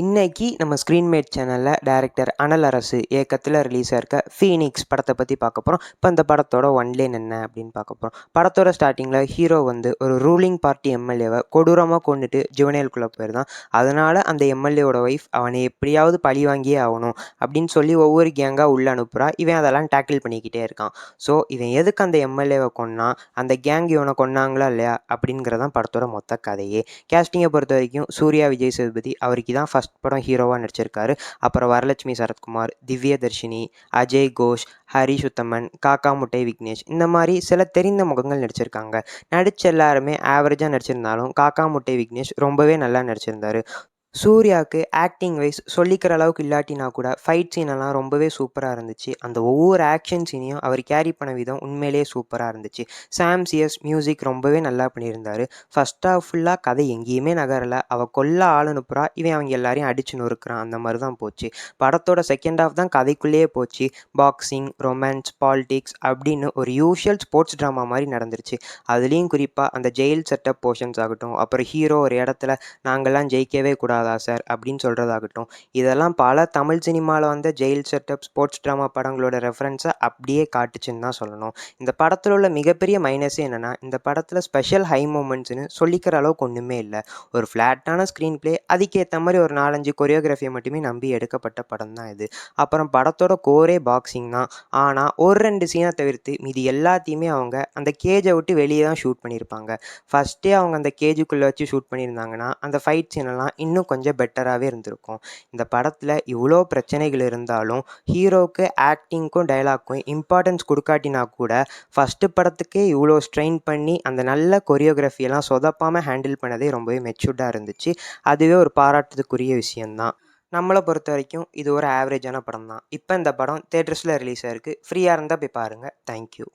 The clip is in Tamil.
இன்னைக்கு நம்ம ஸ்க்ரீன்மேட் சேனலில் டைரக்டர் அனல் அரசு இயக்கத்தில் ரிலீஸ் ஆயிருக்க ஃபீனிக்ஸ் படத்தை பற்றி பார்க்க போகிறோம். இப்போ இந்த படத்தோட ஒன்லைன் என்ன அப்படின்னு பார்க்க போகிறோம். படத்தோட ஸ்டார்டிங்கில் ஹீரோ ஒரு ரூலிங் பார்ட்டி எம்எல்ஏவை கொடூரமாக கொண்டுட்டு ஜுவனேலுக்குள்ளே போயிருந்தான். அதனால் அந்த எம்எல்ஏவோட ஒய்ஃப் அவனை எப்படியாவது பழி வாங்கியே ஆகணும் அப்படின்னு சொல்லி ஒவ்வொரு கேங்காக உள்ளே அனுப்புகிறா. இவன் அதெல்லாம் டேக்கிள் பண்ணிக்கிட்டே இருக்கான். ஸோ இவன் எதுக்கு அந்த எம்எல்ஏவை கொன்னான், அந்த கேங் இவனை கொன்னாங்களா இல்லையா அப்படிங்கிறதான் படத்தோட மொத்த கதையே. கேஸ்டிங்கை பொறுத்த வரைக்கும் சூர்யா, விஜய் சேதுபதி அவருக்கு தான் ஃபஸ்ட் படம் ஹீரோவாக நடிச்சிருக்காரு. அப்புறம் வரலட்சுமி சரத்குமார், திவ்யதர்ஷினி, அஜய் கோஷ், ஹரிஷ் உத்தமன், காக்கா முட்டை விக்னேஷ், இந்த மாதிரி சில தெரிந்த முகங்கள் நடிச்சிருக்காங்க. நடிச்ச எல்லாருமே ஆவரேஜாக நடிச்சிருந்தாலும் காக்கா முட்டை விக்னேஷ் ரொம்பவே நல்லா நடிச்சிருந்தாரு. சூர்யாவுக்கு ஆக்டிங் வைஸ் சொல்லிக்கிற அளவுக்கு இல்லாட்டினா கூட ஃபைட் சீனெல்லாம் ரொம்பவே சூப்பராக இருந்துச்சு. அந்த ஒவ்வொரு ஆக்ஷன் சீனையும் அவர் கேரி பண்ண விதம் உண்மையிலேயே சூப்பராக இருந்துச்சு. சாம் சிஎஸ் மியூசிக் ரொம்பவே நல்லா பண்ணியிருந்தார். ஃபர்ஸ்ட் ஹாஃப் ஃபுல்லாக கதை எங்கேயுமே நகரலை. அவள் கொல்ல ஆள் அனுப்புகிறா, இவன் அவங்க எல்லாரையும் அடிச்சு நொறுக்கிறான், அந்த மாதிரி தான் போச்சு. படத்தோட செகண்ட் ஹாஃப் தான் கதைக்குள்ளேயே போச்சு. பாக்ஸிங், ரொமான்ஸ், பாலிடிக்ஸ் அப்படின்னு ஒரு யூஷுவல் ஸ்போர்ட்ஸ் ட்ராமா மாதிரி நடந்துருச்சு. அதுலேயும் குறிப்பாக அந்த ஜெயில் செட்டப் போர்ஷன்ஸ் ஆகட்டும், அப்புறம் ஹீரோ ஒரு இடத்துல நாங்கள்லாம் ஜெயிக்கவே கூடாதா சார் அப்படின்னு சொல்கிறதாகட்டும், இதெல்லாம் பல தமிழ் சினிமாவில் வந்த ஜெயில் செட்டப் ஸ்போர்ட்ஸ் ட்ராமா படங்களோட ரெஃபரன்ஸை அப்படியே காட்டுச்சுன்னு தான் சொல்லணும். இந்த படத்தில் உள்ள மிகப்பெரிய மைனஸே என்னென்னா, இந்த படத்தில் ஸ்பெஷல் ஹை மூமெண்ட்ஸ்னு சொல்லிக்கிற அளவுக்கு ஒன்றுமே இல்லை. ஒரு ஃப்ளாட்டான ஸ்க்ரீன் பிளே, அதுக்கேற்ற மாதிரி ஒரு 4-5 கொரியோகிராஃபியை மட்டுமே நம்பி எடுக்கப்பட்ட படம் தான் இது. அப்புறம் படத்தோட கோரே பாக்ஸிங் தான். ஆனால் ஒரு 2 சீனை தவிர்த்து மீதி எல்லாத்தையுமே அவங்க அந்த கேஜை விட்டு வெளியே தான் ஷூட் பண்ணியிருப்பாங்க. ஃபஸ்ட்டே அவங்க அந்த கேஜுக்குள்ளே வச்சு ஷூட் பண்ணியிருந்தாங்கன்னா அந்த ஃபைட் சீனெல்லாம் இன்னும் கொஞ்சம் பெட்டராகவே இருந்திருக்கும். இந்த படத்தில் இவ்வளோ பிரச்சனைகள் இருந்தாலும் ஹீரோவுக்கு ஆக்டிங்க்கும் டைலாக்கும் இம்பார்ட்டன்ஸ் கொடுக்காட்டினா கூட ஃபஸ்ட்டு படத்துக்கே இவ்வளோ ஸ்ட்ரெயின் பண்ணி அந்த நல்ல கொரியோகிராஃபியெல்லாம் சொதப்பாமல் ஹேண்டில் பண்ணதே ரொம்பவே மெச்சூர்டாக இருந்துச்சு. அதுவே ஒரு பாராட்டுறதுக்குரிய விஷயந்தான். நம்மளை பொறுத்த வரைக்கும் இது ஒரு ஆவரேஜான படம் தான். இப்போ இந்த படம் தேட்டர்ஸில் ரிலீஸ் ஆயிருக்கு. ஃப்ரீயாக இருந்தால் போய் பாருங்கள். தேங்க்யூ.